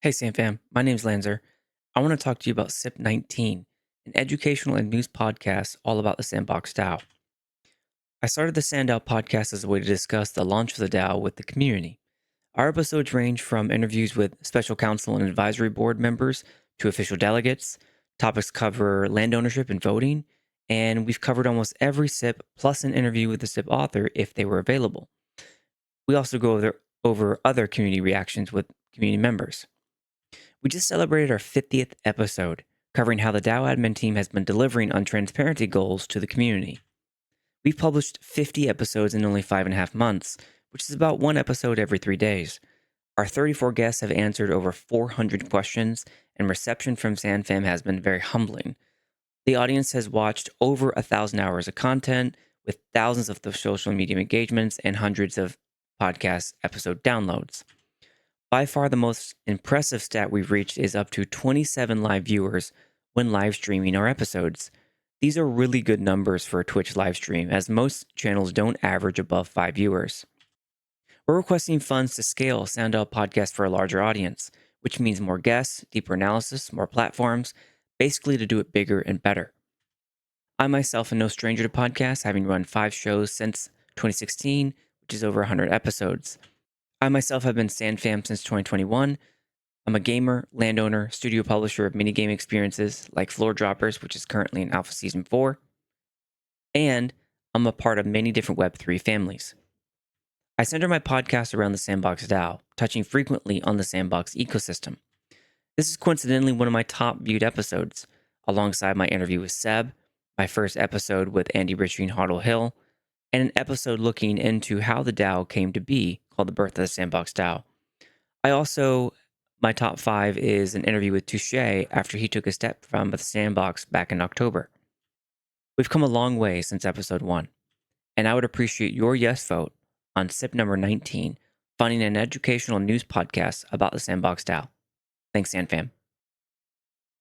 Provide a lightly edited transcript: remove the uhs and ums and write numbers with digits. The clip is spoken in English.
Hey, SandFam. My name's Lanzer. I want to talk to you about SIP-19, an educational and news podcast all about the Sandbox DAO. I started the SANDDAO Podcast as a way to discuss the launch of the DAO with the community. Our episodes range from interviews with special counsel and advisory board members to official delegates. Topics cover land ownership and voting, and we've covered almost every SIP plus an interview with the SIP author if they were available. We also go over other community reactions with community members. We just celebrated our 50th episode, covering how the DAO admin team has been delivering on transparency goals to the community. We've published 50 episodes in only 5.5 months, which is about one episode every 3 days. Our 34 guests have answered over 400 questions, and reception from SandFam has been very humbling. The audience has watched over 1,000 hours of content, with thousands of the social media engagements and hundreds of podcast episode downloads. By far, the most impressive stat we've reached is up to 27 live viewers when live streaming our episodes. These are really good numbers for a Twitch live stream, as most channels don't average above 5 viewers. We're requesting funds to scale SANDDAO Podcast for a larger audience, which means more guests, deeper analysis, more platforms, basically to do it bigger and better. I myself am no stranger to podcasts, having run 5 shows since 2016, which is over 100 episodes. I myself have been SandFam since 2021. I'm a gamer, landowner, studio publisher of minigame experiences like Floor Droppers, which is currently in Alpha Season 4. And I'm a part of many different Web3 families. I center my podcast around the Sandbox DAO, touching frequently on the Sandbox ecosystem. This is coincidentally one of my top viewed episodes, alongside my interview with Seb, my first episode with Andy Ritchie and Hoddle Hill, and an episode looking into how the DAO came to be, called The Birth of the Sandbox DAO. My top 5 is an interview with Touche after he took a step from the Sandbox back in October. We've come a long way since episode 1, and I would appreciate your yes vote on SIP number 19, funding an educational news podcast about the Sandbox DAO. Thanks, SandFam.